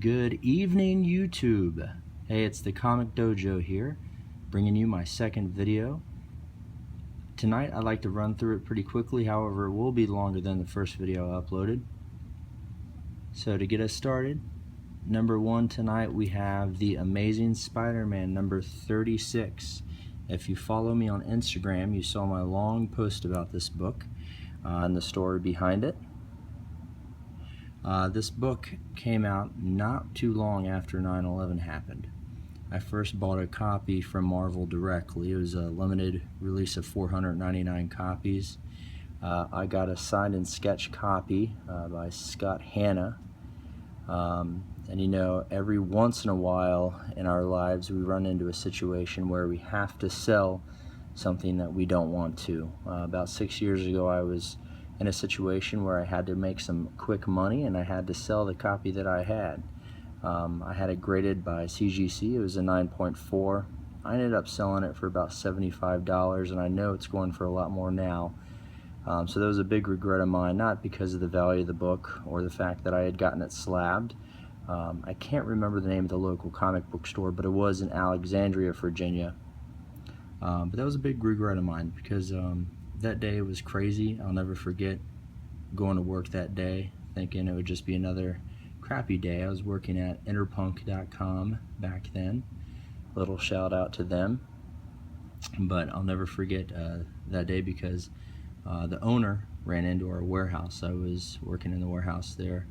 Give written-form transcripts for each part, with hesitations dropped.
Good evening, YouTube. Hey, it's the Comic Dojo here, bringing you my second video. Tonight I'd like to run through it pretty quickly, however it will be longer than the first video I uploaded. So to get us started, number 1 tonight we have The Amazing Spider-Man number 36. If you follow me on Instagram, you saw my long post about this book and the story behind it. This book came out not too long after 9/11 happened. I first bought a copy from Marvel directly. It was a limited release of 499 copies. I got a signed and sketched copy by Scott Hanna. And you know, every once in a while in our lives we run into a situation where we have to sell something that we don't want to. About 6 years ago I was in a situation where I had to make some quick money and I had to sell the copy that I had. I had it graded by CGC. It was a 9.4. I ended up selling it for about $75, and I know it's going for a lot more now. So that was a big regret of mine, not because of the value of the book or the fact that I had gotten it slabbed. I can't remember the name of the local comic book store, but it was in Alexandria, Virginia. But that was a big regret of mine because that day was crazy. I'll never forget going to work that day thinking it would just be another crappy day. I was working at interpunk.com back then. Little shout out to them. But I'll never forget that day because the owner ran into our warehouse. I was working in the warehouse there,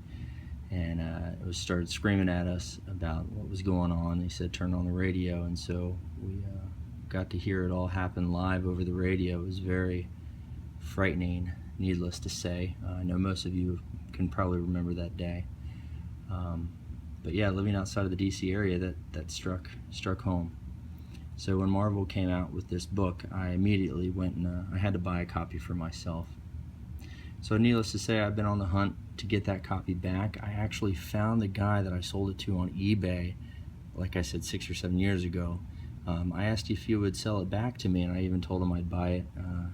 and it started screaming at us about what was going on. He said turn on the radio, and so we got to hear it all happen live over the radio. It was very frightening, needless to say. I know most of you can probably remember that day. But yeah, living outside of the DC area, that struck home. So when Marvel came out with this book, I immediately went and I had to buy a copy for myself. So needless to say, I've been on the hunt to get that copy back. I actually found the guy that I sold it to on eBay, like I said, 6 or 7 years ago. I asked if he would sell it back to me, and I even told him I'd buy it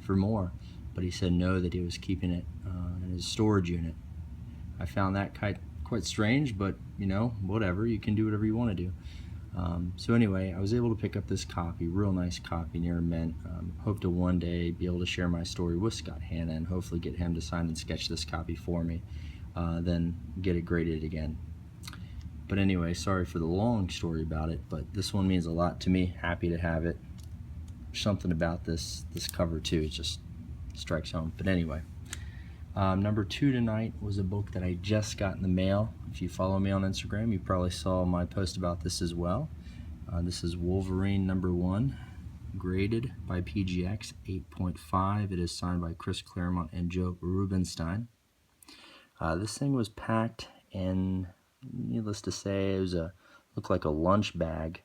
for more, but he said no, that he was keeping it in his storage unit. I found that quite strange, but you know, whatever, you can do whatever you want to do. So anyway, I was able to pick up this copy, real nice copy near mint. Hope to one day be able to share my story with Scott Hanna and hopefully get him to sign and sketch this copy for me, then get it graded again. But anyway, sorry for the long story about it, but this one means a lot to me. Happy to have it. Something about this cover too, it just strikes home. But anyway, number 2 tonight was a book that I just got in the mail. If you follow me on Instagram, you probably saw my post about this as well. This is Wolverine number 1, graded by PGX 8.5. It is signed by Chris Claremont and Joe Rubinstein. This thing was packed in, needless to say, it was looked like a lunch bag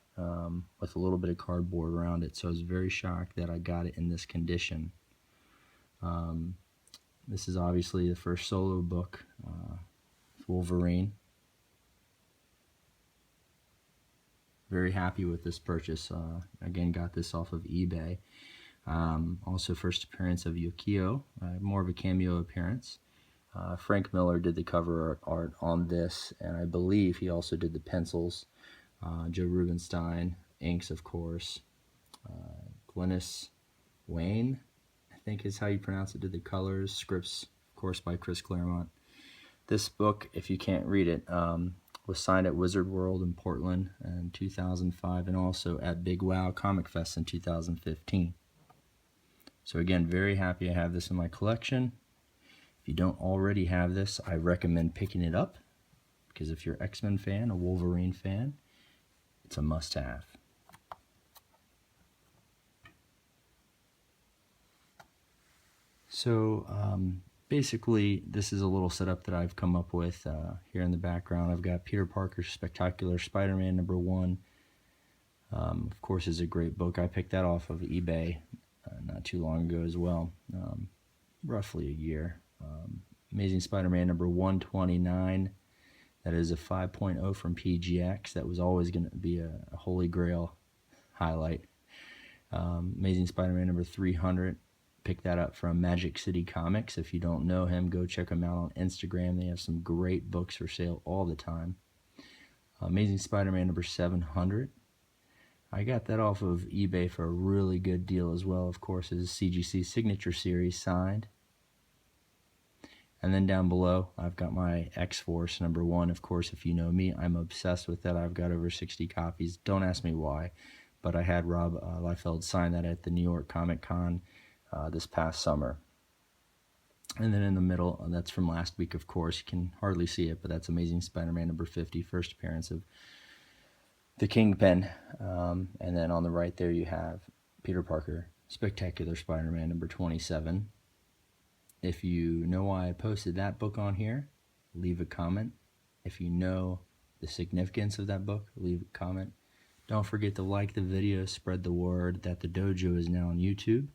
with a little bit of cardboard around it. So I was very shocked that I got it in this condition. This is obviously the first solo book, Wolverine. Very happy with this purchase. Again, got this off of eBay. Also first appearance of Yukio, more of a cameo appearance. Frank Miller did the cover art on this, and I believe he also did the pencils. Joe Rubinstein, inks of course. Glynis Wayne, I think is how you pronounce it, did the colors. Scripts, of course, by Chris Claremont. This book, if you can't read it, was signed at Wizard World in Portland in 2005 and also at Big Wow Comic Fest in 2015. So again, very happy I have this in my collection. If you don't already have this, I recommend picking it up because if you're an X-Men fan, a Wolverine fan, it's a must-have. So basically, this is a little setup that I've come up with here in the background. I've got Peter Parker's Spectacular Spider-Man number 1. Of course, is a great book. I picked that off of eBay not too long ago as well, roughly a year. Amazing Spider-Man number 129. That is a 5.0 from PGX. That was always going to be a holy grail highlight. Amazing Spider-Man number 300. Pick that up from Magic City Comics. If you don't know him, go check him out on Instagram. They have some great books for sale all the time. Amazing Spider-Man number 700. I got that off of eBay for a really good deal as well. Of course, is CGC Signature Series signed. And then down below, I've got my X-Force number 1. Of course, if you know me, I'm obsessed with that. I've got over 60 copies. Don't ask me why, but I had Rob Liefeld sign that at the New York Comic Con this past summer. And then in the middle, that's from last week, of course. You can hardly see it, but that's Amazing Spider-Man number 50, first appearance of the Kingpin. And then on the right there, you have Peter Parker, Spectacular Spider-Man number 27. If you know why I posted that book on here, leave a comment. If you know the significance of that book, leave a comment. Don't forget to like the video, spread the word that the dojo is now on YouTube.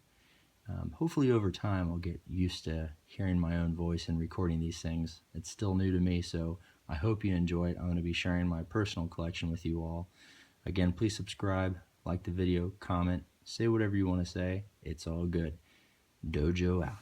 Hopefully over time I'll get used to hearing my own voice and recording these things. It's still new to me, so I hope you enjoy it. I'm going to be sharing my personal collection with you all. Again, please subscribe, like the video, comment, say whatever you want to say. It's all good. Dojo out.